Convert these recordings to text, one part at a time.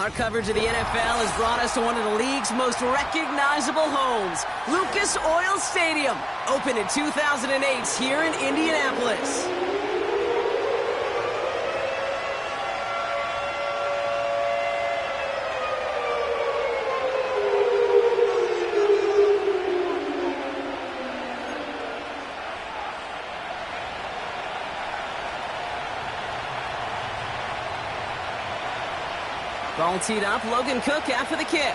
Our coverage of the NFL has brought us to one of the league's most recognizable homes, Lucas Oil Stadium, opened in 2008 here in Indianapolis. Ball teed up, Logan Cook after the kick.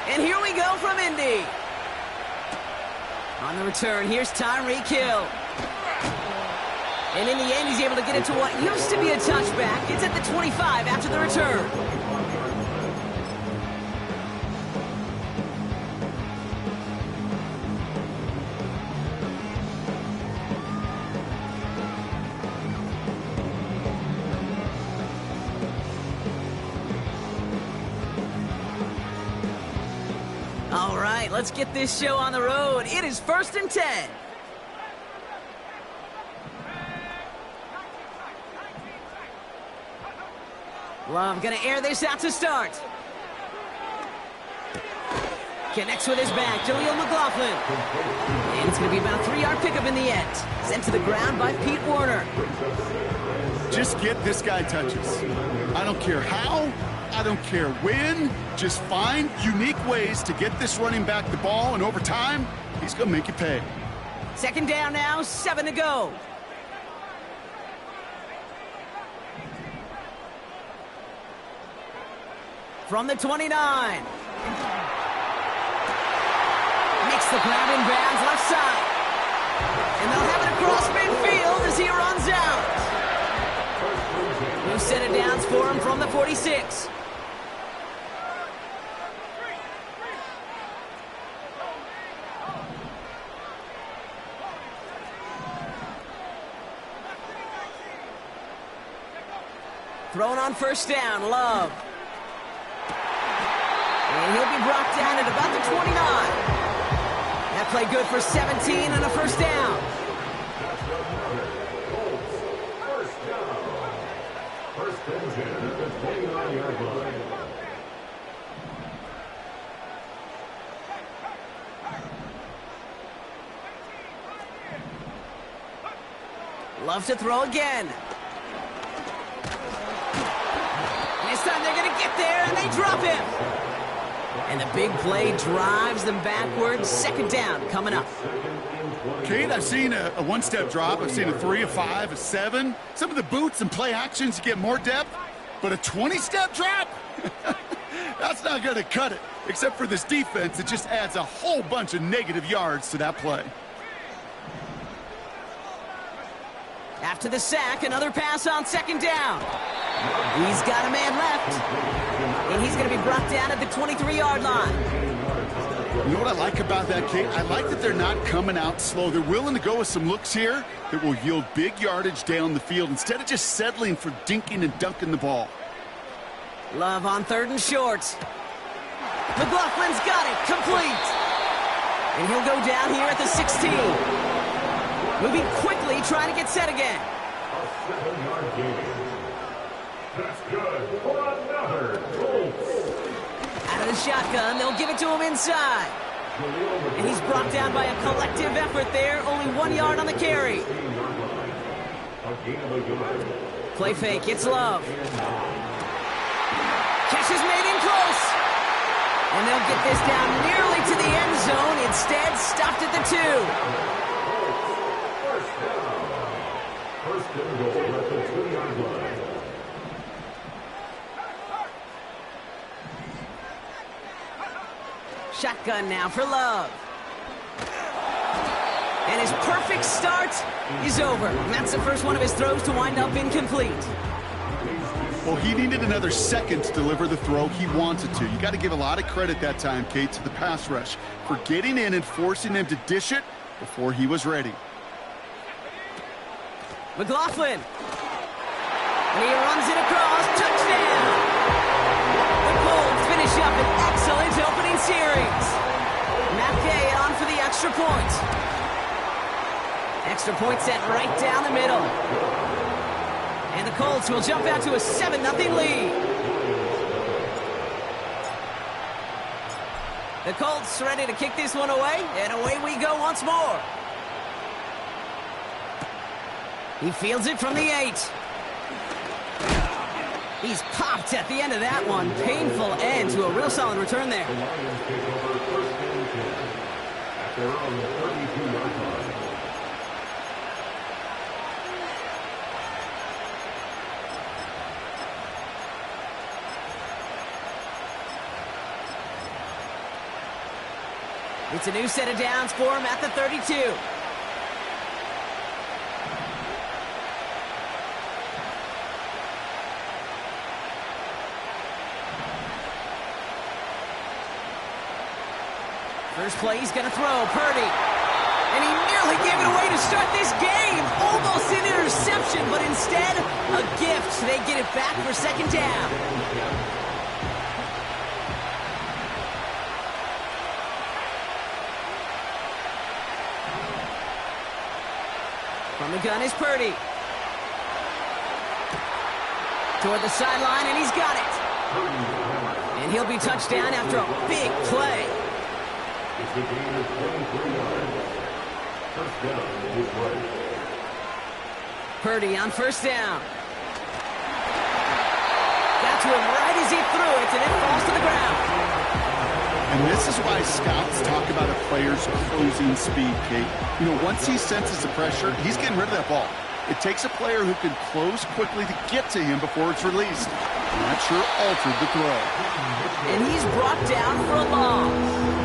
And here we go from Indy. On the return, here's Tyreek Hill. And in the end, he's able to get it to what used to be a touchback. It's at the 25 after the return. All right, let's get this show on the road. It is 1st and 10. Love gonna air this out to start. Connects with his back, Jaleel McLaughlin. And it's gonna be about a 3-yard pickup in the end. Sent to the ground by Pete Werner. Just get this guy touches. I don't care how, I don't care when. Just find unique ways to get this running back the ball, and over time, he's gonna make you pay. 2nd down now, 7 to go. From the 29. Makes the grab in bounds, left side. And they'll have it across midfield as he runs out. New set of downs for him from the 46. Thrown on 1st down, Love. And he'll be brought down at about the 29. That play good for 17 and a 1st down. Love to throw again. This time they're going to get there, and they drop him. And the big play drives them backwards. 2nd down coming up. Kate, I've seen a one-step drop. I've seen a 3, a 5, a 7. Some of the boots and play actions, you get more depth. But a 20-step drop? That's not going to cut it. Except for this defense, it just adds a whole bunch of negative yards to that play. After the sack, another pass on 2nd down. He's got a man left. And he's going to be brought down at the 23-yard line. You know what I like about that, Kate? I like that they're not coming out slow. They're willing to go with some looks here that will yield big yardage down the field instead of just settling for dinking and dunking the ball. Love on 3rd and short. McLaughlin's got it. Complete. And he'll go down here at the 16. Moving quickly, trying to get set again. A 7-yard gain. That's good for another goal. Out of the shotgun, they'll give it to him inside. And he's brought down by a collective effort there. Only 1 yard on the carry. Play fake, it's Love. Catch is made in close. And they'll get this down nearly to the end zone. Instead, stopped at the 2. First and goal at the 2-yard line. Shotgun now for Love. And his perfect start is over. And that's the first one of his throws to wind up incomplete. Well, he needed another second to deliver the throw he wanted to. You got to give a lot of credit that time, Kate, to the pass rush for getting in and forcing him to dish it before he was ready. McLaughlin. And he runs it across. Touchdown! The Colts finish up an excellent opening series. Matt Gay on for the extra point. Extra point set right down the middle. And the Colts will jump out to a 7-0 lead. The Colts ready to kick this one away, and away we go once more. He fields it from the 8. He's popped at the end of that one. Painful end to a real solid return there. The Lions take over first and 10 at their own 32-yard line. It's a new set of downs for him at the 32. First play, he's going to throw. Purdy. And he nearly gave it away to start this game. Almost an interception, but instead, a gift. They get it back for second down. From the gun is Purdy. Toward the sideline, and he's got it. And he'll be touched down after a big play. It's a gain of 23 yards. First down, Detroit. Purdy on first down. Got to him right as he threw it, and it falls to the ground. And this is why scouts talk about a player's closing speed, Kate. You know, once he senses the pressure, he's getting rid of that ball. It takes a player who can close quickly to get to him before it's released. And that sure altered the throw. And he's brought down for a loss.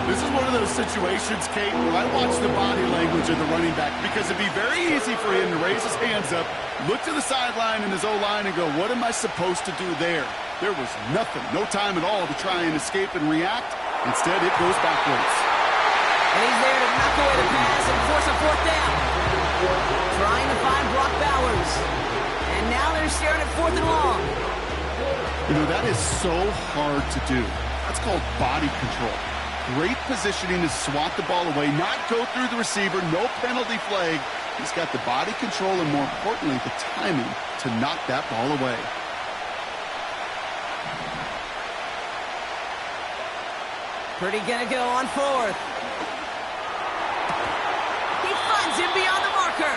This is one of those situations, Kate, where I watch the body language of the running back because it'd be very easy for him to raise his hands up, look to the sideline in his O-line and go, what am I supposed to do there? There was nothing, no time at all to try and escape and react. Instead, it goes backwards. And he's there to knock away the pass and force a fourth down. Trying to find Brock Bowers. And now they're staring at 4th and long. You know, that is so hard to do. That's called body control. Great positioning to swat the ball away, not go through the receiver, no penalty flag. He's got the body control and, more importantly, the timing to knock that ball away. Purdy gonna go on 4th. He finds him beyond the marker.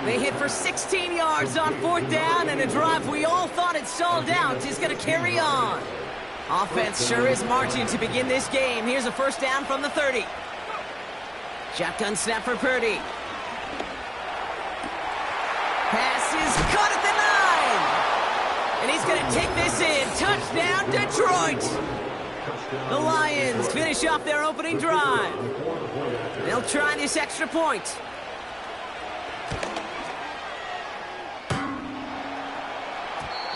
They hit for 16 yards on 4th down, and a drive we all thought had stalled out is gonna carry on. Offense sure is marching to begin this game. Here's a first down from the 30. Shotgun snap for Purdy. Pass is caught at the 9. And he's going to take this in. Touchdown, Detroit. The Lions finish off their opening drive. They'll try this extra point.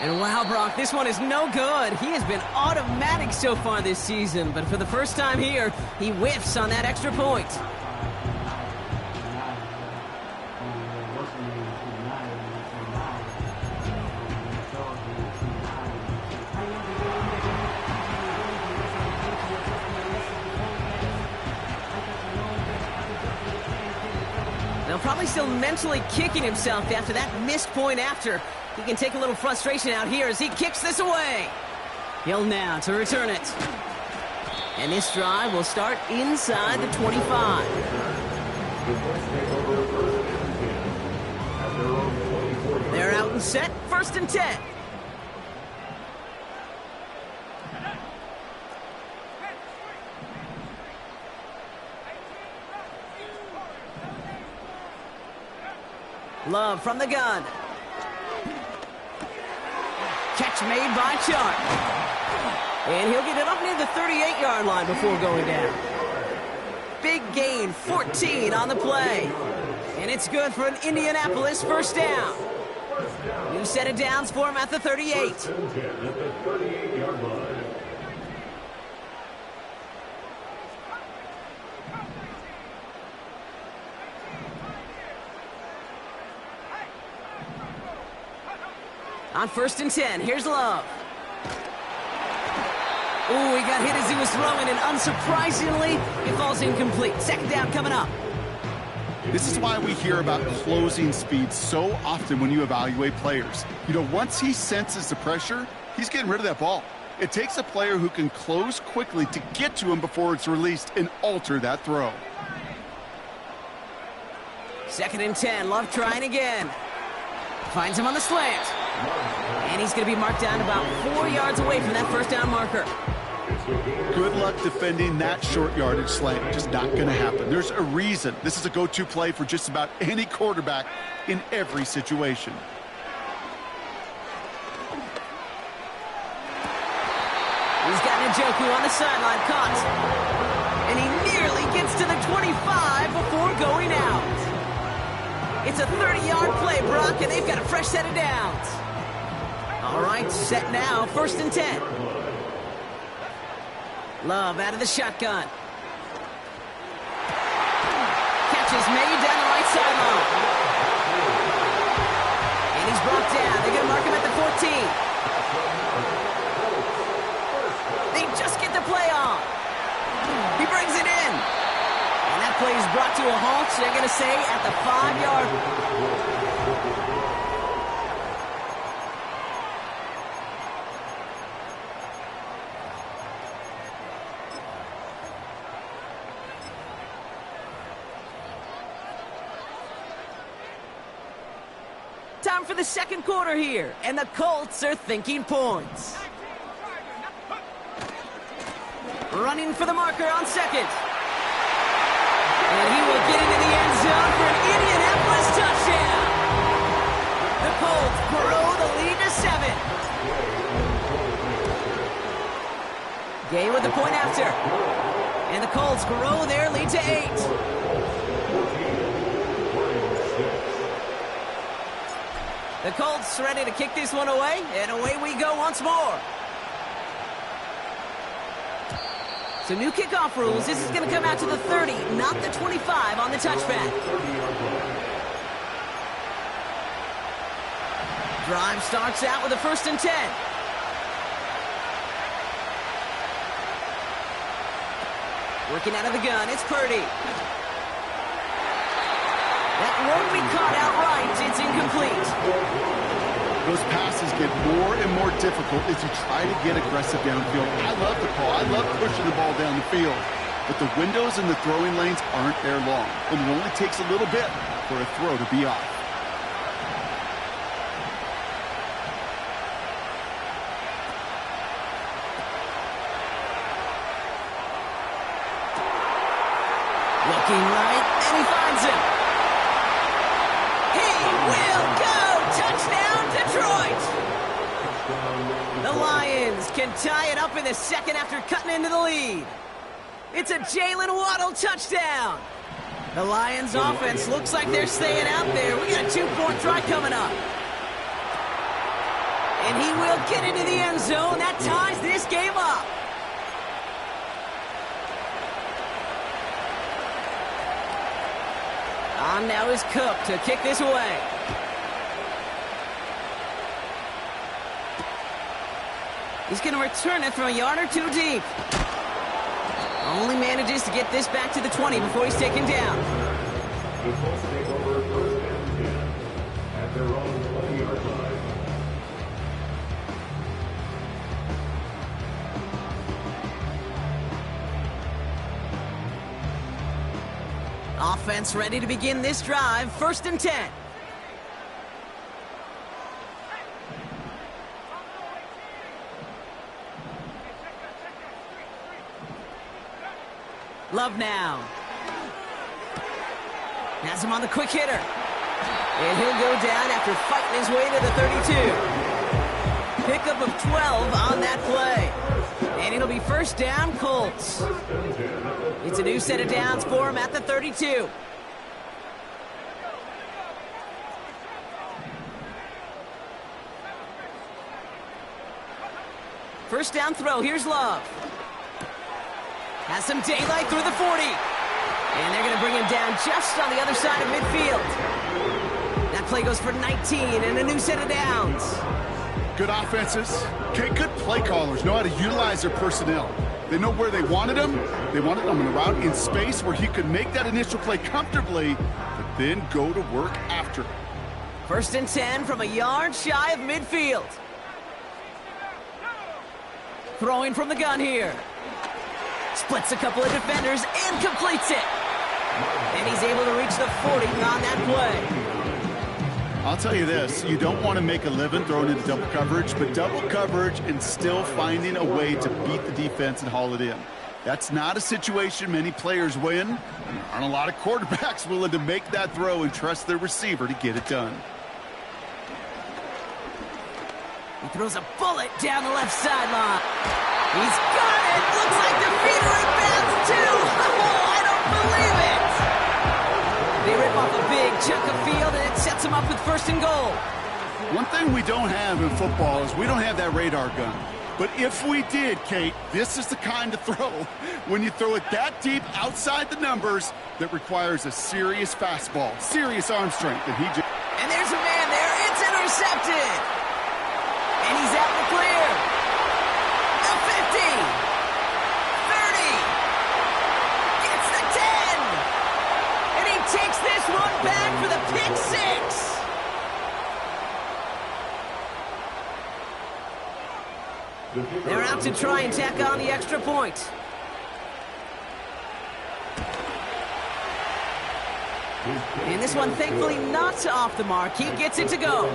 And wow, Brock, this one is no good. He has been automatic so far this season, but for the first time here, he whiffs on that extra point. Now, probably still mentally kicking himself after that missed point after. He can take a little frustration out here as he kicks this away. Hill now to return it. And this drive will start inside the 25. They're out and set, 1st and 10. Love from the gun. Catch made by Chark. And he'll get it up near the 38-yard line before going down. Big gain, 14 on the play. And it's good for an Indianapolis first down. New set of downs for him at the 38. 1st and 10 at the 38-yard line. On 1st and 10, here's Love. Ooh, he got hit as he was throwing, and unsurprisingly, it falls incomplete. Second down coming up. This is why we hear about closing speed so often when you evaluate players. You know, once he senses the pressure, he's getting rid of that ball. It takes a player who can close quickly to get to him before it's released and alter that throw. 2nd and 10. Love trying again. Finds him on the slant. And he's going to be marked down about 4 yards away from that first down marker. Good luck defending that short yardage slant. Just not going to happen. There's a reason. This is a go-to play for just about any quarterback in every situation. He's got Njoku on the sideline, caught. And he nearly gets to the 25 before going out. It's a 30-yard play, Brock, and they've got a fresh set of downs. All right, set now, 1st and 10. Love out of the shotgun. Catch is made down the right sideline. And he's brought down. They're going to mark him at the 14. They just get the play on. He brings it in. And that play is brought to a halt, so they're going to say at the 5-yard. Time for the 2nd quarter here, and the Colts are thinking points. Running for the marker on 2nd. And he will get into the end zone for an Indianapolis touchdown. The Colts grow the lead to 7. Gay with the point after. And the Colts grow their lead to 8. The Colts ready to kick this one away, and away we go once more. So new kickoff rules. This is going to come out to the 30, not the 25 on the touchback. Drive starts out with a 1st and 10. Working out of the gun, it's Purdy. That won't be caught outright. It's incomplete. Those passes get more and more difficult as you try to get aggressive downfield. I love the call. I love pushing the ball down the field. But the windows in the throwing lanes aren't there long. And it only takes a little bit for a throw to be off. Looking right, and he finds him. He will go! Touchdown, Detroit! The Lions can tie it up in the 2nd after cutting into the lead. It's a Jalen Waddle touchdown. The Lions offense looks like they're staying out there. We got a 2-point try coming up. And he will get into the end zone. That ties this game up. On now is Cook to kick this away. He's going to return it from a yard or 2 deep. Only manages to get this back to the 20 before he's taken down. The Colts take over 1st and 10 at their own 20-yard line. Offense ready to begin this drive. 1st and 10. Love now. Has him on the quick hitter. And he'll go down after fighting his way to the 32. Pickup of 12 on that play. And it'll be 1st down, Colts. It's a new set of downs for him at the 32. First down throw, here's Love. Has some daylight through the 40. And they're going to bring him down just on the other side of midfield. That play goes for 19 and a new set of downs. Good offenses. Okay, good play callers know how to utilize their personnel. They know where they wanted him. They wanted him on a route in space where he could make that initial play comfortably, but then go to work after. 1st and 10 from a yard shy of midfield. Throwing from the gun here. Splits a couple of defenders and completes it. And he's able to reach the 40 on that play. I'll tell you this, you don't want to make a living throwing into double coverage, but double coverage and still finding a way to beat the defense and haul it in. That's not a situation many players win. There aren't a lot of quarterbacks willing to make that throw and trust their receiver to get it done. He throws a bullet down the left sideline. He's got it. Looks like the feeder rebounds too. Oh, I don't believe it. They rip off a big chunk of field, and it sets them up with 1st and goal. One thing we don't have in football is we don't have that radar gun. But if we did, Kate, this is the kind of throw, when you throw it that deep outside the numbers, that requires a serious fastball, serious arm strength. And there's a man there. It's intercepted. And he's out in the clear. The 50. 30. Gets the 10. And he takes this one back for the pick 6. They're out to try and tack on the extra point. And this one, thankfully, not off the mark. He gets it to go.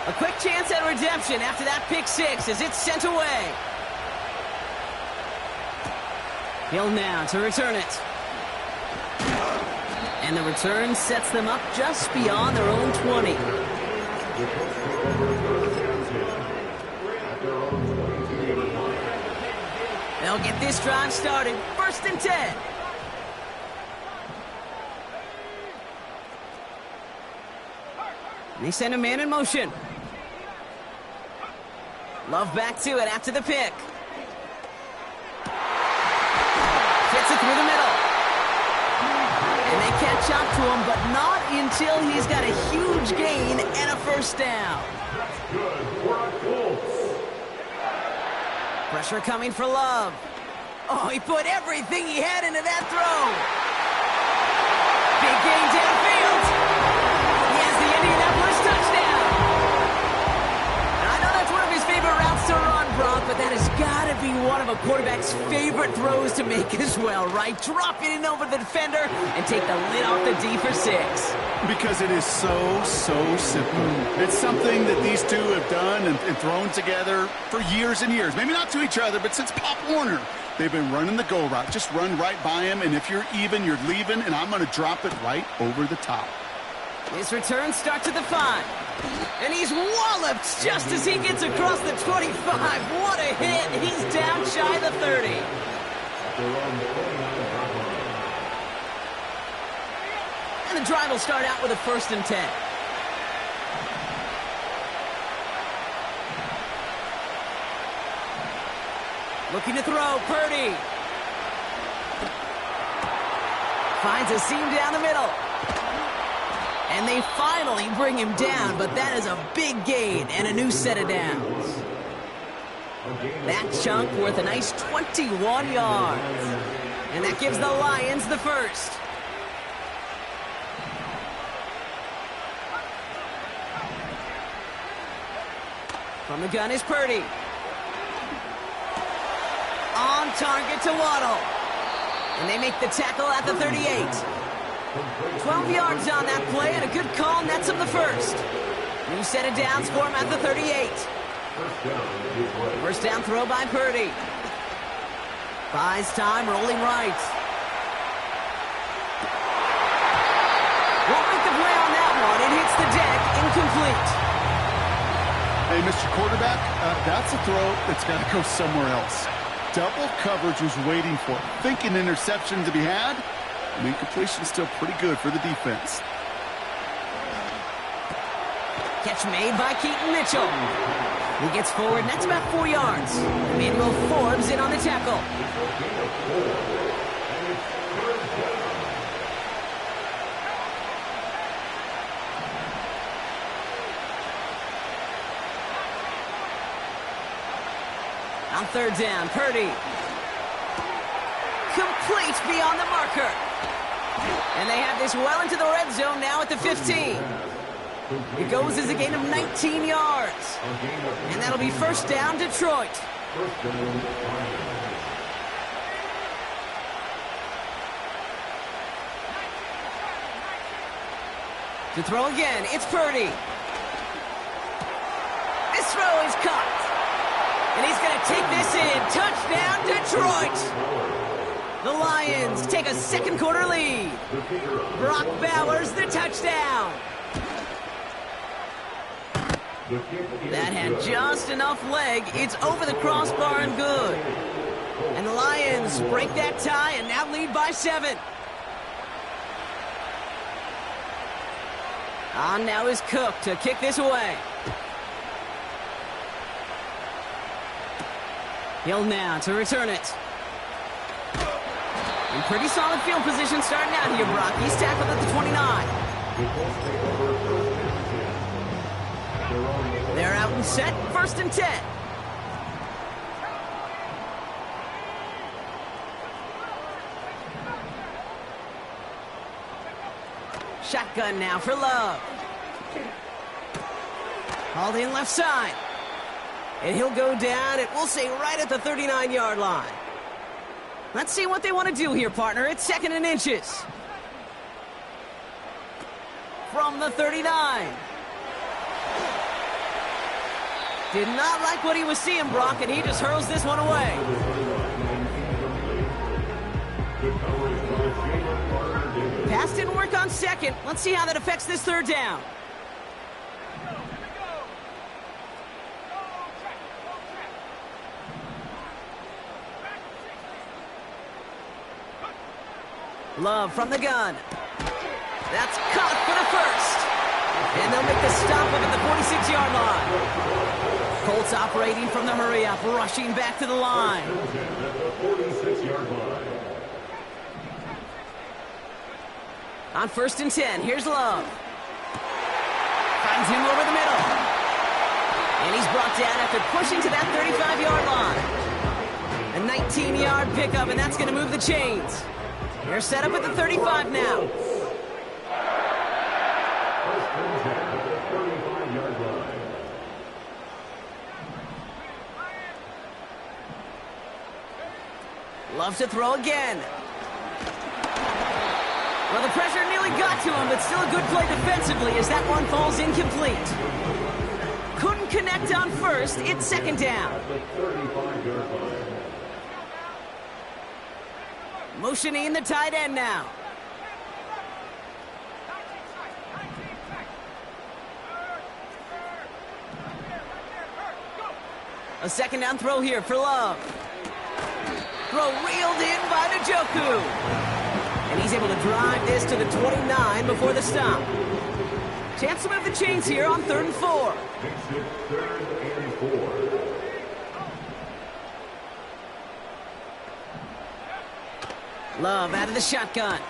A quick chance at redemption after that pick 6 as it's sent away. Hill now to return it. And the return sets them up just beyond their own 20. They'll get this drive started. 1st and 10. And they send a man in motion. Love back to it after the pick. Gets it through the middle. And they catch up to him, but not until he's got a huge gain and a 1st down. Pressure coming for Love. Oh, he put everything he had into that throw. Big gain downfield. He has the Indianapolis touchdown. And I know that's one of his favorite routes to run, Brock, but that has got to be one of a quarterback's favorite throws to make as well, right? Drop it in over the defender and take the lid off the D for 6. Because it is so simple. It's something that these two have done and thrown together for years and years. Maybe not to each other, but since Pop Warner. They've been running the go route. Just run right by him, and if you're even, you're leaving, and I'm going to drop it right over the top. His return starts at the 5. And he's walloped just as he gets across the 25. What a hit. He's down shy of the 30. And the drive will start out with a 1st and 10. Looking to throw, Purdy. Finds a seam down the middle. And they finally bring him down, but that is a big gain and a new set of downs. That chunk worth a nice 21 yards. And that gives the Lions the 1st. From the gun is Purdy. On target to Waddle. And they make the tackle at the 38. 12 yards on that play, and a good call nets him the 1st. New set of downs for him at the 38. 1st down throw by Purdy. Buys time, rolling right. Won't make the play on that one. It hits the deck, incomplete. Hey, Mr. Quarterback, that's a throw that's got to go somewhere else. Double coverage was waiting for it. Thinking interception to be had. I mean, completion's still pretty good for the defense. Catch made by Keaton Mitchell. He gets forward, and that's about 4 yards. Emmanuel Forbes in on the tackle. third down. Purdy. Complete beyond the marker. And they have this well into the red zone now at the 15. It goes as a gain of 19 yards. And that'll be first down, Detroit. To throw again, it's Purdy. This throw is caught. And he's going to take this in. Touchdown, Detroit. The Lions take a second quarter lead. Brock Bowers, the touchdown. That had just enough leg. It's over the crossbar and good. And the Lions break that tie and now lead by 7. On now is Cook to kick this away. Hill now to return it. In pretty solid field position starting out here, Brock. He's tackled at the 29. They're out and set. First and 10. Shotgun now for Love. Hauled in left side. And he'll go down, it will say right at the 39-yard line. Let's see what they want to do here, partner. It's second and inches. From the 39. Did not like what he was seeing, Brock, and he just hurls this one away. Pass didn't work on second. Let's see how that affects this third down. Love from the gun. That's caught for the first. And they'll make the stop up at the 46-yard line. Colts operating from the hurry-up, rushing back to the line. On first and 10, here's Love. Finds him over the middle. And he's brought down after pushing to that 35-yard line. A 19-yard pickup, and that's going to move the chains. They're set up at the 35 now. Love to throw again. Well, the pressure nearly got to him, but still a good play defensively as that one falls incomplete. Couldn't connect on first. It's second down. Motioning the tight end now. A second down throw here for Love. Throw reeled in by Njoku. And he's able to drive this to the 29 before the stop. Chance to move the chains here on 3rd and 4. Love out of the shotgun.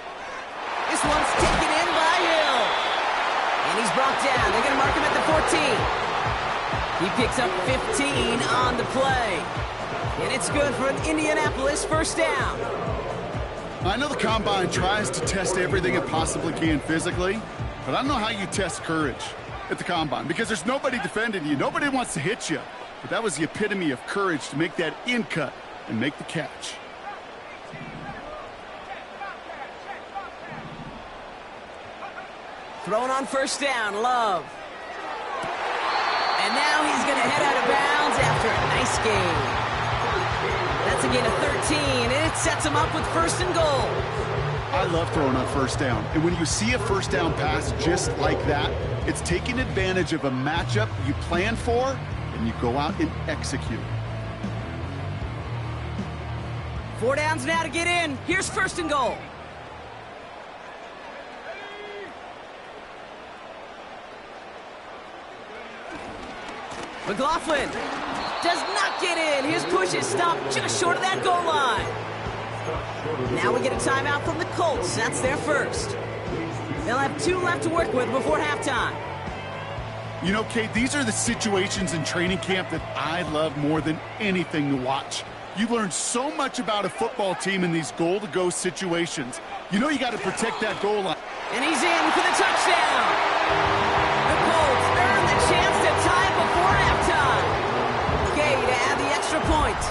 This one's taken in by Hill. And he's brought down. They're going to mark him at the 14. He picks up 15 on the play. And it's good for an Indianapolis first down. I know the Combine tries to test everything it possibly can physically, but I don't know how you test courage at the Combine because there's nobody defending you. Nobody wants to hit you. But that was the epitome of courage to make that in cut and make the catch. Thrown on first down, Love. And now he's going to head out of bounds after a nice game. That's a gain of 13, and it sets him up with first and goal. I love throwing on first down. And when you see a first down pass just like that, it's taking advantage of a matchup you plan for, and you go out and execute. 4 downs now to get in. Here's first and goal. McLaughlin does not get in. His push is stopped just short of that goal line. Now we get a timeout from the Colts. That's their first. They'll have 2 left to work with before halftime. You know, Kate, these are the situations in training camp that I love more than anything to watch. You learn so much about a football team in these goal-to-go situations. You know you got to protect that goal line. And he's in for the touchdown. The Colts earn the chance to tie it before halftime. Gay to add the extra point.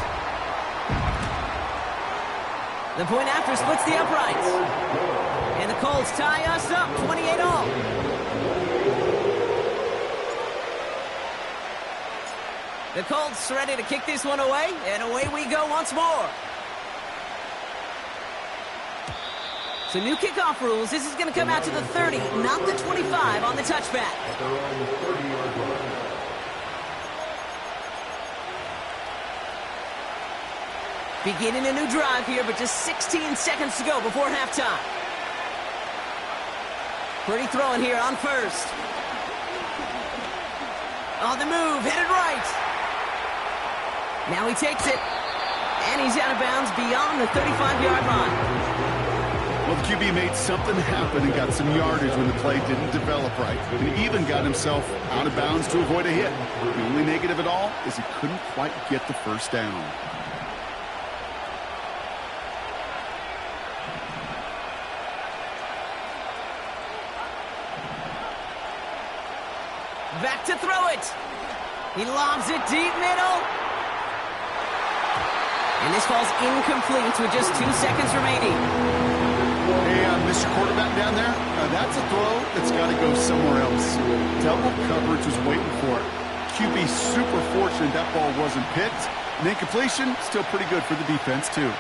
The point after splits the uprights. And the Colts tie us up 28-all. The Colts ready to kick this one away, and away we go once more. So new kickoff rules. This is going to come out to the 30, not the 25 on the touchback. Beginning a new drive here, but just 16 seconds to go before halftime. Purdy throwing here on first. On the move, headed right. Now he takes it, and he's out of bounds beyond the 35-yard line. Well, the QB made something happen and got some yardage when the play didn't develop right. And he even got himself out of bounds to avoid a hit. The only negative at all is he couldn't quite get the first down. Back to throw it. He lobs it deep middle. And this falls incomplete with just 2 seconds remaining. Hey, Mr. Quarterback down there, that's a throw that's got to go somewhere else. Double coverage was waiting for it. QB super fortunate that ball wasn't picked. And incompletion, still pretty good for the defense, too.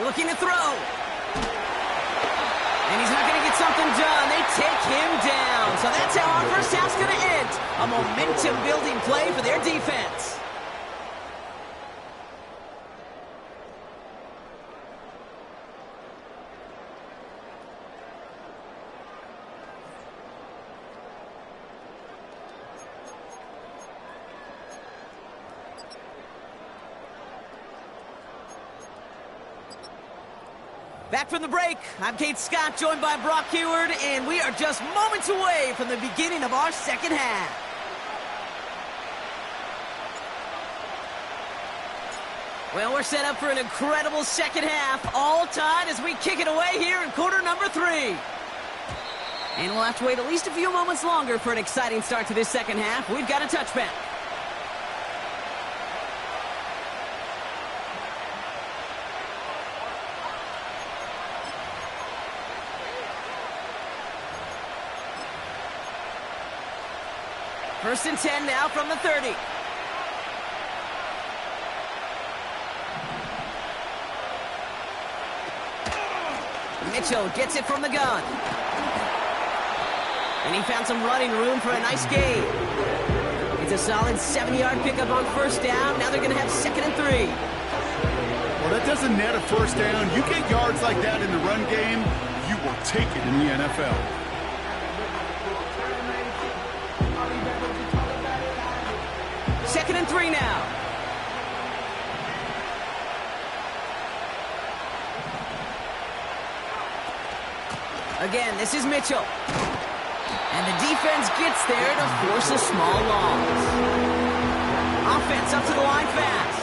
Looking to throw. And he's not going to get something done. They take him down. So that's how our first half's going to end. A momentum-building play for their defense. Back from the break, I'm Kate Scott, joined by Brock Huard, and we are just moments away from the beginning of our second half. Well, we're set up for an incredible second half, all tied as we kick it away here in quarter number 3. And we'll have to wait at least a few moments longer for an exciting start to this second half. We've got a touchback. First and 10 now from the 30. Mitchell gets it from the gun. And he found some running room for a nice gain. It's a solid 7-yard pickup on first down. Now they're going to have 2nd and 3. Well, that doesn't net a first down. You get yards like that in the run game, you will take it in the NFL. Second and 3 now. Again, this is Mitchell. And the defense gets there to force a small loss. Offense up to the line fast.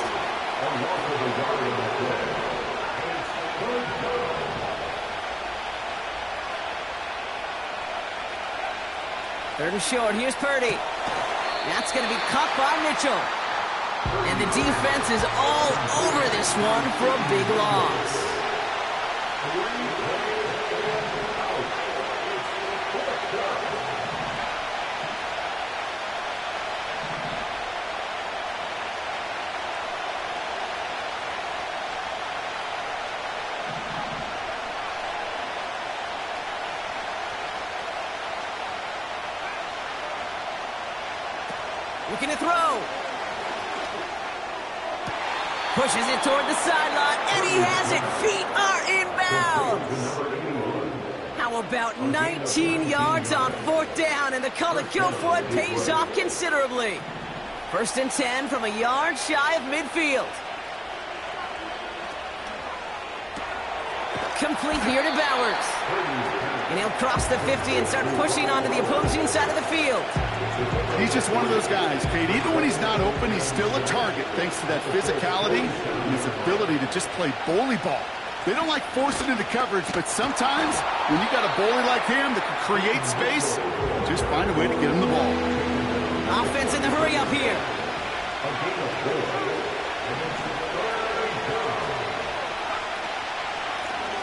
Third and short. Here's Purdy. That's going to be caught by Mitchell. And the defense is all over this one for a big loss. Looking to throw. Pushes it toward the sideline, and he has it. Feet are inbounds. How about 19 yards on 4th down, and the call to go for it pays off considerably. First and 10 from a yard shy of midfield. Complete here to Bowers. And he'll cross the 50 and start pushing onto the opposing side of the field. He's just one of those guys, Kate. Even when he's not open, he's still a target thanks to that physicality and his ability to just play bully ball. They don't like forcing into coverage, but sometimes when you got a bully like him that can create space, just find a way to get him the ball. Offense in the hurry up here.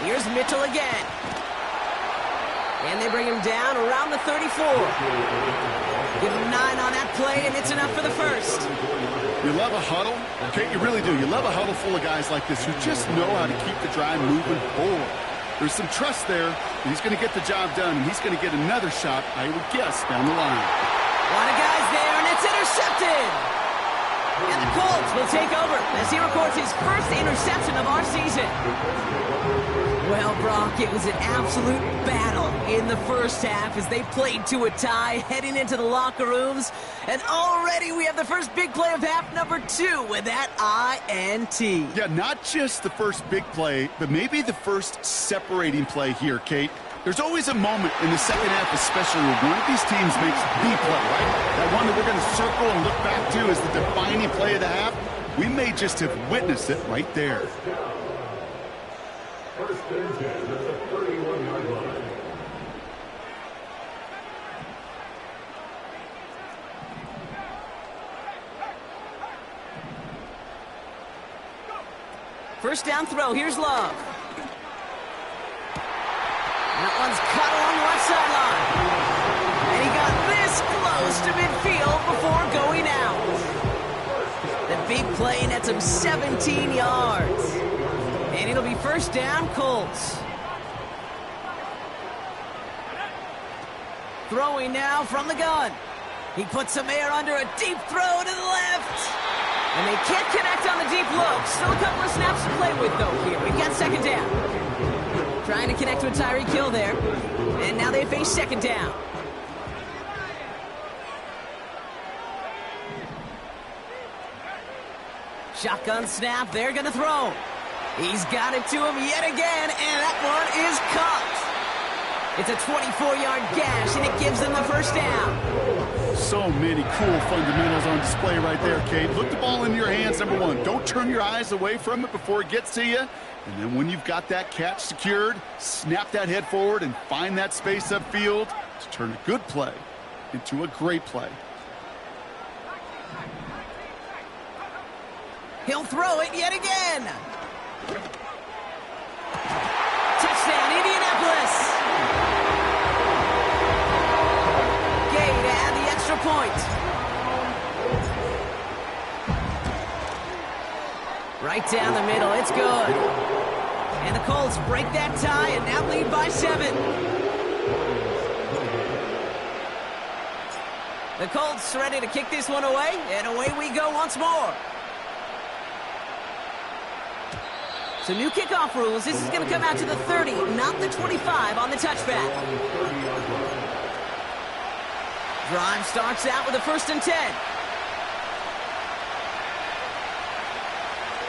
Here's Mitchell again. And they bring him down around the 34. Give him 9 on that play, and it's enough for the first. You love a huddle, okay? You really do. You love a huddle full of guys like this who just know how to keep the drive moving forward. There's some trust there that he's going to get the job done, and he's going to get another shot, I would guess, down the line. A lot of guys there, and it's intercepted. And the Colts will take over as he records his first interception of our season. Well, Brock, it was an absolute battle in the first half as they played to a tie, heading into the locker rooms. And already we have the first big play of half number 2 with that INT. Yeah, not just the first big play, but maybe the first separating play here, Kate. There's always a moment in the second half, especially when one of these teams makes the play, right? That one that we're going to circle and look back to as the defining play of the half. We may just have witnessed it right there. First and 10 at the 31-yard line. First down throw. Here's Love. That one's cut along the left sideline. And he got this close to midfield before going out. The big play nets him 17 yards. And it'll be first down, Colts. Throwing now from the gun. He puts some air under a deep throw to the left. And they can't connect on the deep look. Still a couple of snaps to play with, though, here. We've got second down. Trying to connect with Tyreek Hill there. And now they face second down. Shotgun snap. They're going to throw. He's got it to him yet again, and that one is caught. It's a 24-yard gash, and it gives them the first down. So many cool fundamentals on display right there, Kate. Look the ball into your hands, number one. Don't turn your eyes away from it before it gets to you. And then when you've got that catch secured, snap that head forward and find that space upfield to turn a good play into a great play. He'll throw it yet again. Touchdown, Indianapolis. Gay to add the extra point. Right down the middle, it's good. And the Colts break that tie and now lead by 7. The Colts ready to kick this one away, and away we go once more. So new kickoff rules. This is going to come out to the 30, not the 25 on the touchback. Drive starts out with a 1st and 10.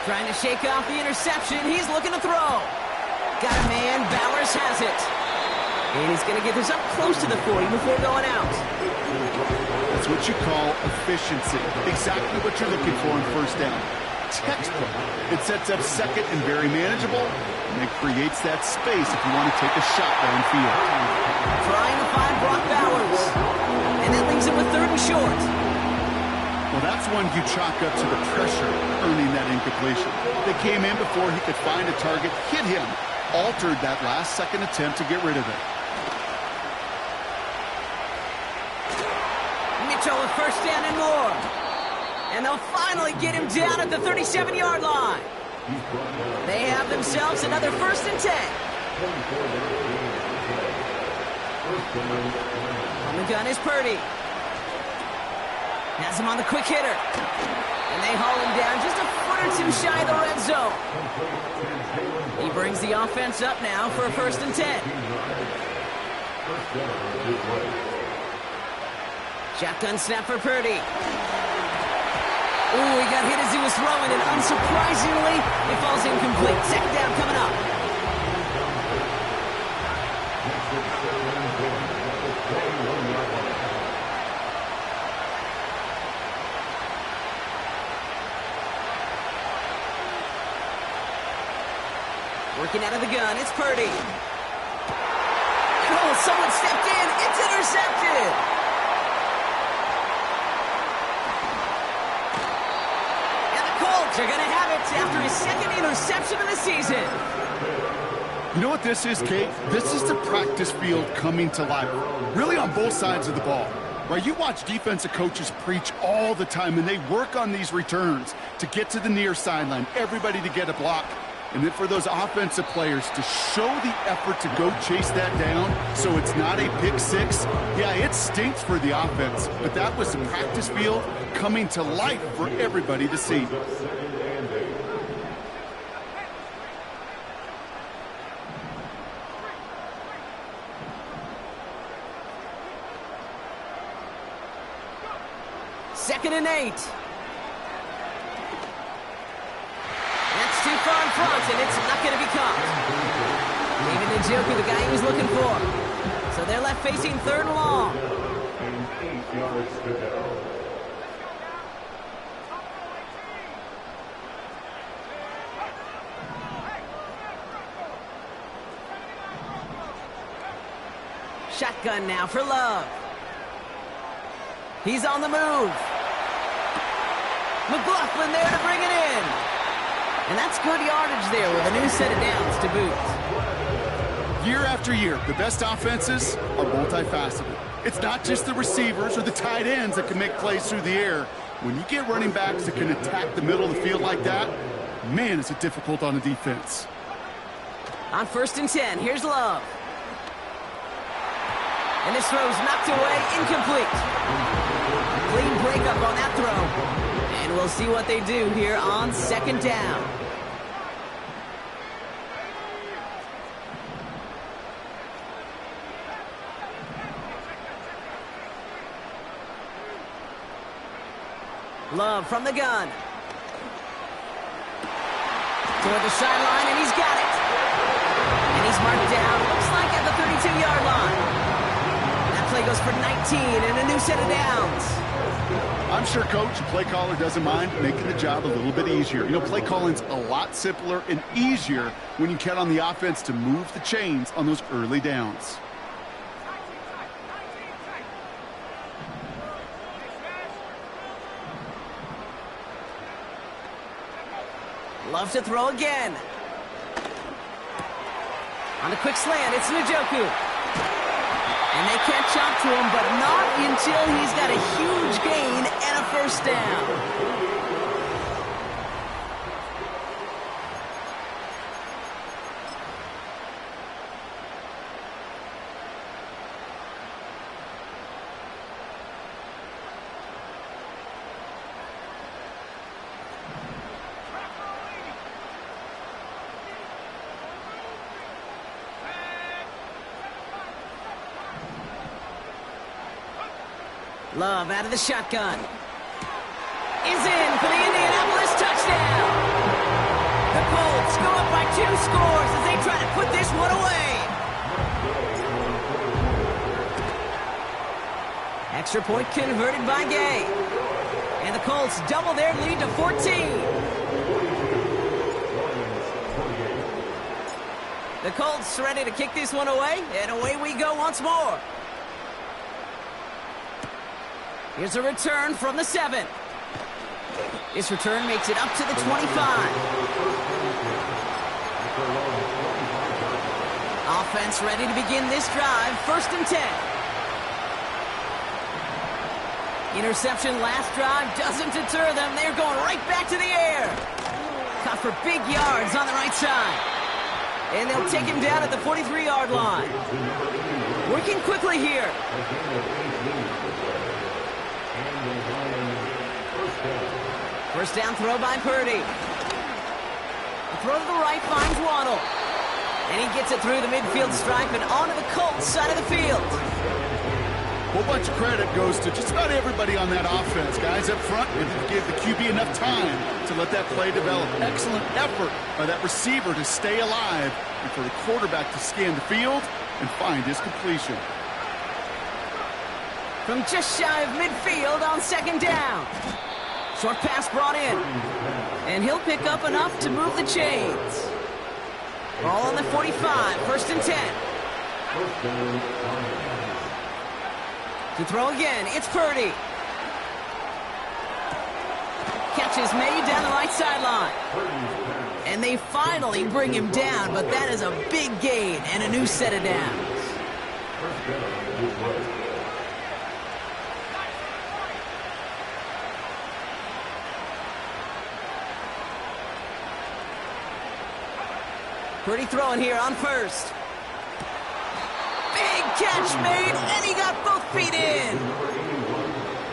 Trying to shake off the interception. He's looking to throw. Got a man. Bowers has it. And he's going to get this up close to the 40 before going out. That's what you call efficiency. Exactly what you're looking for in first down. Textbook. It sets up second and very manageable, and it creates that space if you want to take a shot downfield. Trying to find Brock Bowers. And that leaves him with 3rd and short. Well, that's one you chalk up to the pressure earning that incompletion. They came in before he could find a target, hit him, altered that last-second attempt to get rid of it. Mitchell with first down and more. And they'll finally get him down at the 37-yard line. They have themselves another 1st and 10. On the gun is Purdy. Has him on the quick hitter. And they haul him down just a foot or 2 shy of the red zone. He brings the offense up now for a 1st and 10. Shotgun snap for Purdy. Ooh, he got hit as he was throwing, and unsurprisingly, it falls incomplete. Second down coming up. Working out of the gun, it's Purdy. Oh, someone stepped in. It's intercepted. And the Colts are going to have it after his second interception of the season. You know what this is, Kate? This is the practice field coming to life, really on both sides of the ball. Right, you watch defensive coaches preach all the time, and they work on these returns to get to the near sideline, everybody to get a block. And then for those offensive players to show the effort to go chase that down so it's not a pick six, yeah, it stinks for the offense. But that was the practice field coming to life for everybody to see. Second and 8. That's too far in front, and it's not going to be caught. David Njoku, the guy he was looking for. So they're left facing third and long. And 8 yards to go. Shotgun now for Love. He's on the move. McLaughlin there to bring it in. And that's good yardage there with a new set of downs to boot. Year after year, the best offenses are multifaceted. It's not just the receivers or the tight ends that can make plays through the air. When you get running backs that can attack the middle of the field like that, man, is it difficult on the defense. On 1st and 10, here's Love. And this throw's knocked away, incomplete. Clean breakup on that throw. And we'll see what they do here on 2nd down. Love from the gun. Toward the sideline, and he's got it. And he's marked down, looks like at the 32-yard line. That play goes for 19 and a new set of downs. I'm sure coach and play caller doesn't mind making the job a little bit easier. You know, play calling's a lot simpler and easier when you count on the offense to move the chains on those early downs. Love to throw again. On the quick slant, it's Njoku. And they can't chop to him, but not until he's got a huge gain and a first down. Love out of the shotgun. Is in for the Indianapolis touchdown. The Colts go up by 2 scores as they try to put this one away. Extra point converted by Gay. And the Colts double their lead to 14. The Colts ready to kick this one away, and away we go once more. Here's a return from the 7. This return makes it up to the 25. Offense ready to begin this drive. 1st and 10. Interception last drive doesn't deter them. They're going right back to the air. Caught for big yards on the right side. And they'll take him down at the 43-yard line. Working quickly here. First down throw by Purdy. A throw to the right finds Waddle. And he gets it through the midfield stripe and onto the Colts side of the field. A whole bunch of credit goes to just about everybody on that offense. Guys up front, they gave the QB enough time to let that play develop. Excellent effort by that receiver to stay alive and for the quarterback to scan the field and find his completion. From just shy of midfield on 2nd down. Short pass brought in. And he'll pick up enough to move the chains. Ball on the 45, 1st and 10. First down, Lions. To throw again, it's Purdy. Catch is made down the right sideline. And they finally bring him down, but that is a big gain and a new set of downs. First down is right. Purdy throwing here on 1st. Big catch made, and he got both feet in.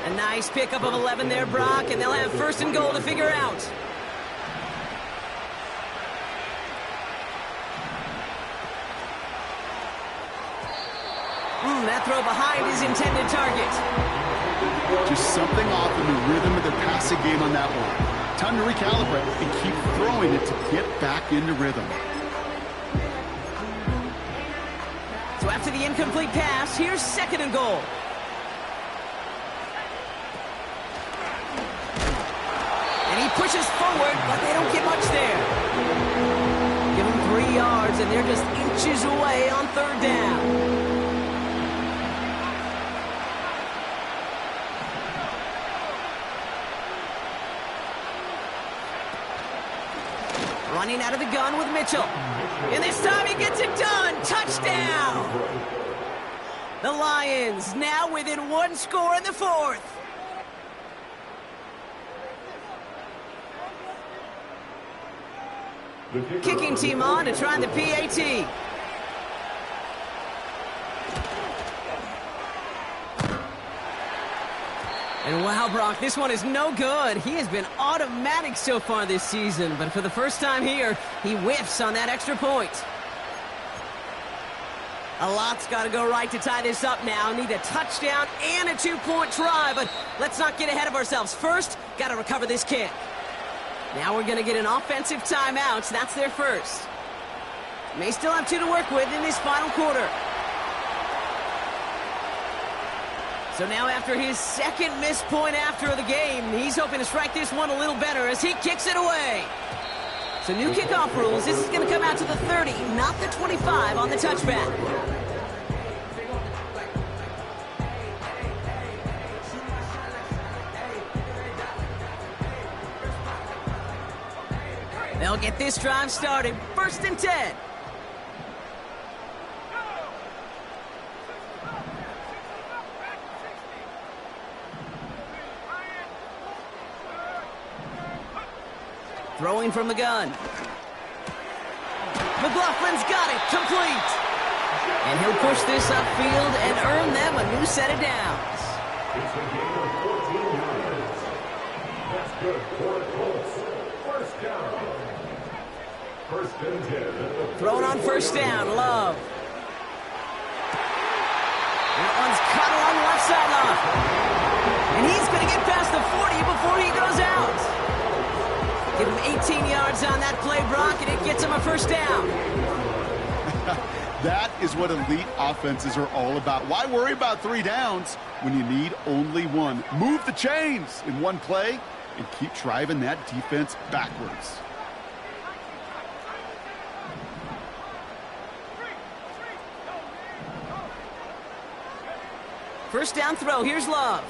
A nice pickup of 11 there, Brock, and they'll have 1st and goal to figure out. That throw behind his intended target. Just something off in the rhythm of their passing game on that one. Time to recalibrate and keep throwing it to get back into rhythm. So after the incomplete pass, here's 2nd and goal. And he pushes forward, but they don't get much there. Give them 3 yards, and they're just inches away on 3rd down. Running out of the gun with Mitchell. And this time he gets it done. Touchdown! The Lions now within 1 score in the 4th. Kicking team on to try the PAT. And wow, Brock, this one is no good. He has been automatic so far this season, but for the first time here, he whiffs on that extra point. A lot's got to go right to tie this up now. Need a touchdown and a 2-point try, but let's not get ahead of ourselves. First, got to recover this kick. Now we're going to get an offensive timeout, so that's their first. May still have 2 to work with in this final quarter. So now after his 2nd missed point after the game, he's hoping to strike this one a little better as he kicks it away. So new kickoff rules. This is going to come out to the 30, not the 25 on the touchback. They'll get this drive started. 1st and 10. Throwing from the gun. McLaughlin's got it. Complete. And he'll push this upfield and earn them a new set of downs. It's a gain of 14 yards. That's good for the Colts. First down. 1st and 10. Throwing on 1st down. Love. That one's cut along the left sideline. And he's going to get past the 40 before he goes out. Give him 18 yards on that play, Brock, and it gets him a 1st down. That is what elite offenses are all about. Why worry about 3 downs when you need only 1? Move the chains in 1 play and keep driving that defense backwards. First down throw. Here's Love.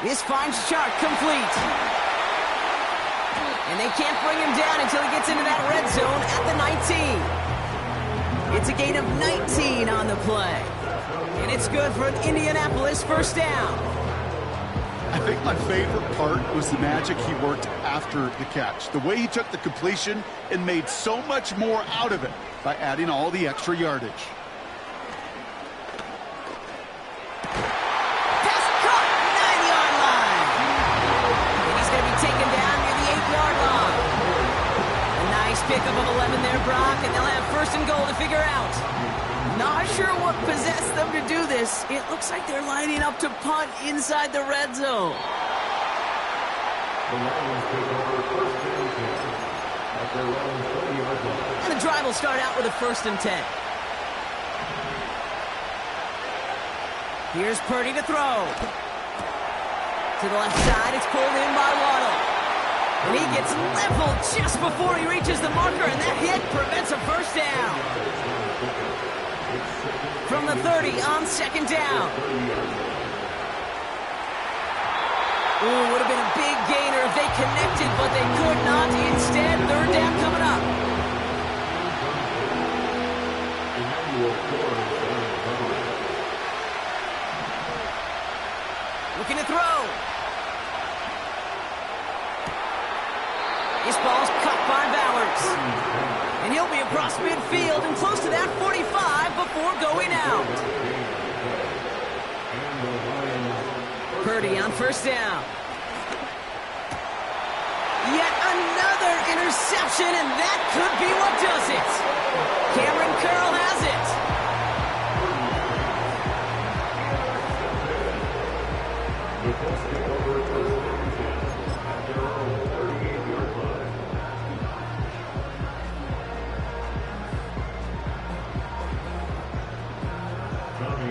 This finds Chark complete. And they can't bring him down until he gets into that red zone at the 19. It's a gain of 19 on the play. And it's good for an Indianapolis 1st down. I think my favorite part was the magic he worked after the catch. The way he took the completion and made so much more out of it by adding all the extra yardage. Pickup of 11 there, Brock, and they'll have 1st and goal to figure out. Not sure what possessed them to do this. It looks like they're lining up to punt inside the red zone. The Lions take over 1st and 10 at their own 30-yard line. And the drive will start out with a 1st and 10. Here's Purdy to throw. To the left side, it's pulled in by Waddle. And he gets leveled just before he reaches the marker, and that hit prevents a first down. From the 30 on second down. Ooh, would have been a big gainer if they connected, but they could not. Instead, third down coming up. Looking to throw. This ball's cut by Bowers. And he'll be across midfield and close to that 45 before going out. Purdy on first down. Yet another interception, and that could be what does it. Cameron Curl has it.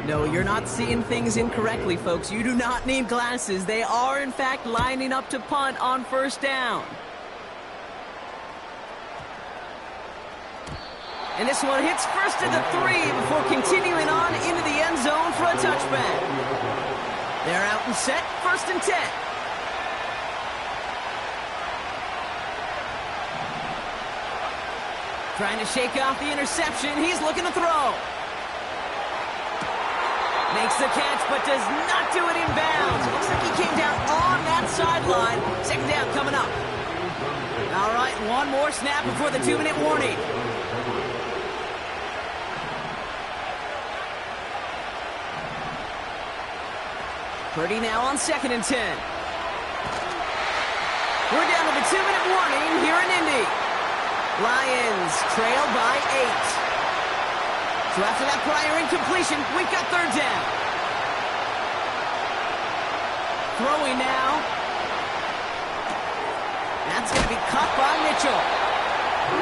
No, you're not seeing things incorrectly, folks. You do not need glasses. They are, in fact, lining up to punt on first down. And this one hits first to the 3 before continuing on into the end zone for a touchback. They're out and set, first and 10. Trying to shake off the interception. He's looking to throw. Makes the catch, but does not do it in bounds. Looks like he came down on that sideline. Second down coming up. All right, one more snap before the 2-minute warning. Purdy now on second and 10. We're down to the 2-minute warning here in Indy. Lions trail by 8. So after that prior incompletion, we've got third down. Throwing now. That's going to be caught by Mitchell.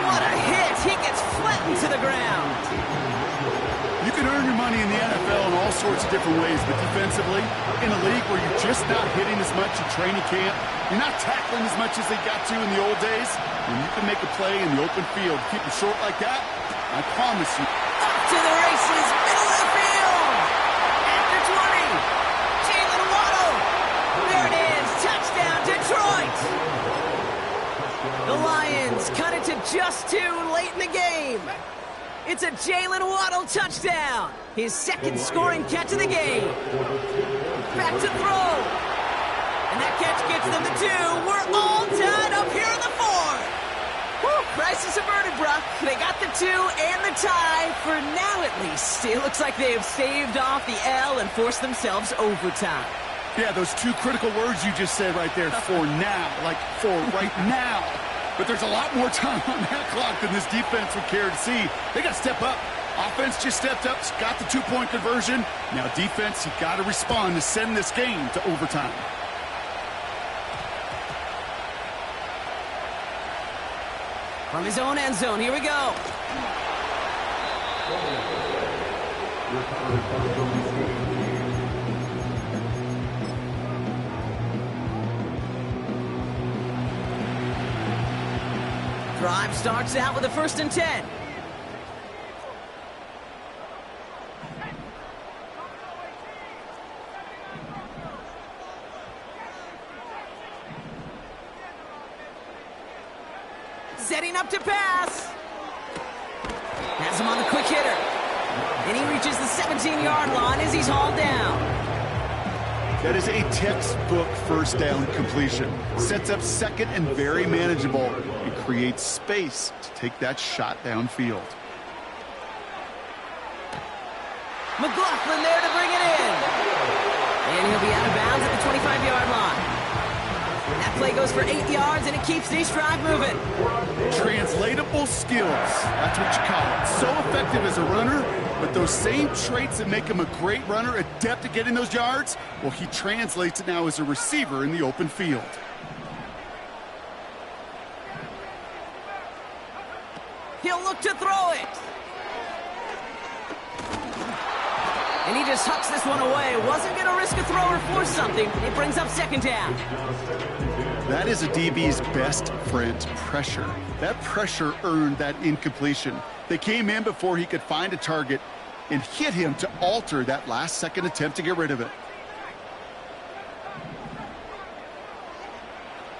What a hit. He gets flattened to the ground. You can earn your money in the NFL in all sorts of different ways, but defensively, in a league where you're just not hitting as much in training camp, you're not tackling as much as they got to in the old days, when you can make a play in the open field, keep it short like that, I promise you. Up to the races, middle of the field. After 20, Jalen Waddle. There it is, touchdown Detroit. The Lions cut it to just 2 late in the game. It's a Jalen Waddle touchdown. His second scoring catch of the game. Back to throw. And that catch gets them to 2. We're all tied up here in the 4th. Whew, crisis averted, Brock. They got the 2 and the tie for now at least. It looks like they have staved off the L and forced themselves overtime. Yeah, those 2 critical words you just said right there, for now, like for right now. But there's a lot more time on that clock than this defense would care to see. They got to step up. Offense just stepped up, got the 2-point conversion. Now defense, you got to respond to send this game to overtime. From his own end zone, here we go. Drive starts out with a 1st and 10. Setting up to pass. Has him on the quick hitter. And he reaches the 17-yard line as he's hauled down. That is a textbook first down completion. Sets up second and very manageable and creates space to take that shot downfield. McLaughlin there to bring it in. And he'll be out of bounds at the 25-yard line. That play goes for 8 yards, and it keeps this drive moving. Translatable skills. That's what you call it. So effective as a runner, but those same traits that make him a great runner, adept at getting those yards, well, he translates it now as a receiver in the open field. He'll look to throw it. And he just hucks this one away. Wasn't going to risk a throw or force something. It brings up second down. That is a DB's best friend, pressure. That pressure earned that incompletion. They came in before he could find a target and hit him to alter that last-second attempt to get rid of it.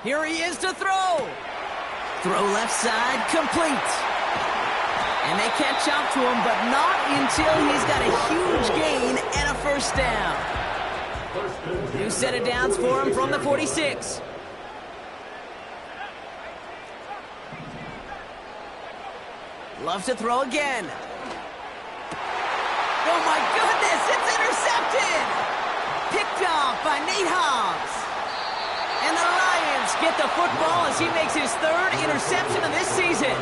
Here he is to throw. Throw left side, complete. And they catch up to him, but not until he's got a huge gain and a first down. New set of downs for him from the 46. Loves to throw again. Oh my goodness, it's intercepted! Picked off by Nate Hobbs. And the Lions get the football as he makes his third interception of this season.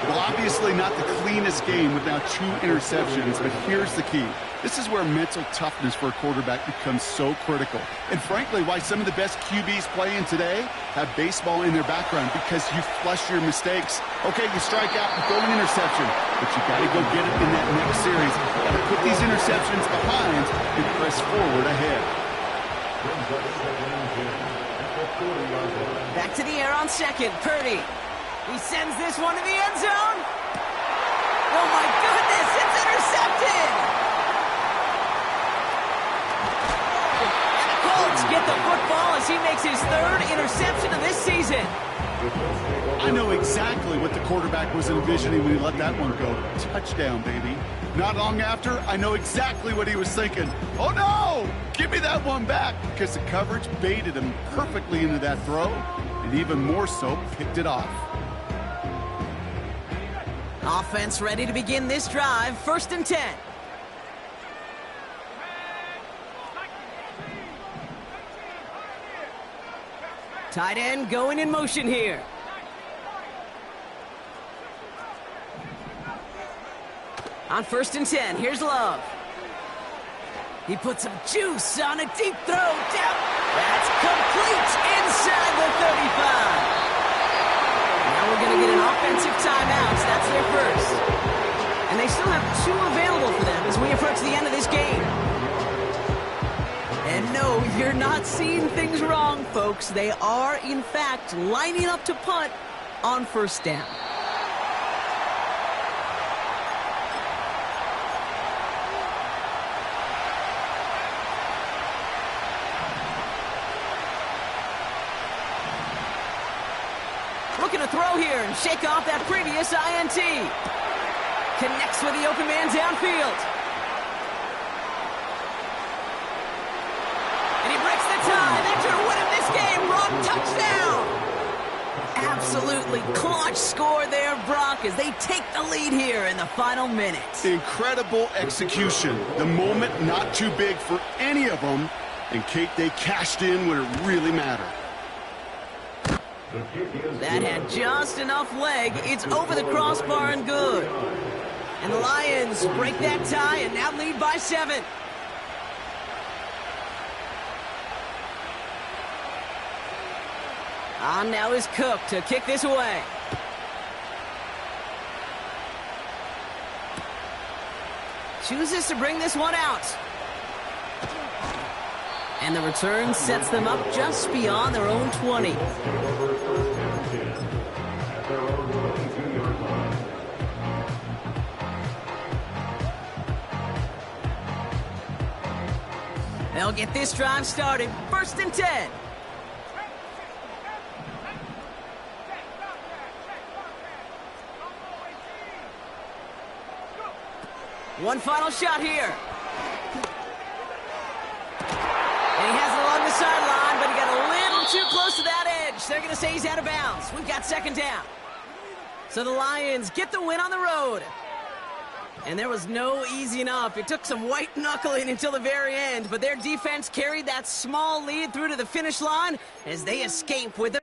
Well, obviously not the cleanest game with now 2 interceptions, but here's the key. This is where mental toughness for a quarterback becomes so critical. And frankly, why some of the best QBs playing today have baseball in their background, because you flush your mistakes. Okay, you strike out and throw an interception, but you got to go get it in that next series. Got to put these interceptions behind and press forward ahead. Back to the air on second, Purdy. He sends this one to the end zone. Oh my goodness, it's intercepted! And the Colts get the football as he makes his third interception of this season. I know exactly what the quarterback was envisioning when he let that one go. Touchdown, baby. Not long after, I know exactly what he was thinking. Oh no! Give me that one back! Because the coverage baited him perfectly into that throw, and even more so, picked it off. Offense ready to begin this drive. 1st and 10. Tight end going in motion here. On 1st and 10, here's Love. He puts some juice on a deep throw. Down. That's complete inside the 35. Now we're going to get an offensive timeout. That's their first. And they still have 2 available for them as we approach the end of this game. And no, you're not seeing things wrong, folks. They are, in fact, lining up to punt on 1st down. Looking to throw here and shake off that previous INT. Connects with the open man downfield. And he breaks the tie. That should win him this game. Brock, touchdown. Absolutely clutch score there, Brock, as they take the lead here in the final minute. Incredible execution. The moment not too big for any of them. And Kate, they cashed in when it really mattered. That had just enough leg. It's over the crossbar and good. And the Lions break that tie and now lead by 7. On now is Cook to kick this away. Chooses to bring this one out. And the return sets them up just beyond their own 20. They'll get this drive started. 1st and 10. One final shot here. And he has it along the sideline, but he got a little too close to that edge. They're going to say he's out of bounds. We've got 2nd down. So the Lions get the win on the road. And there was no easing up. It took some white knuckling until the very end, but their defense carried that small lead through to the finish line as they escape with it.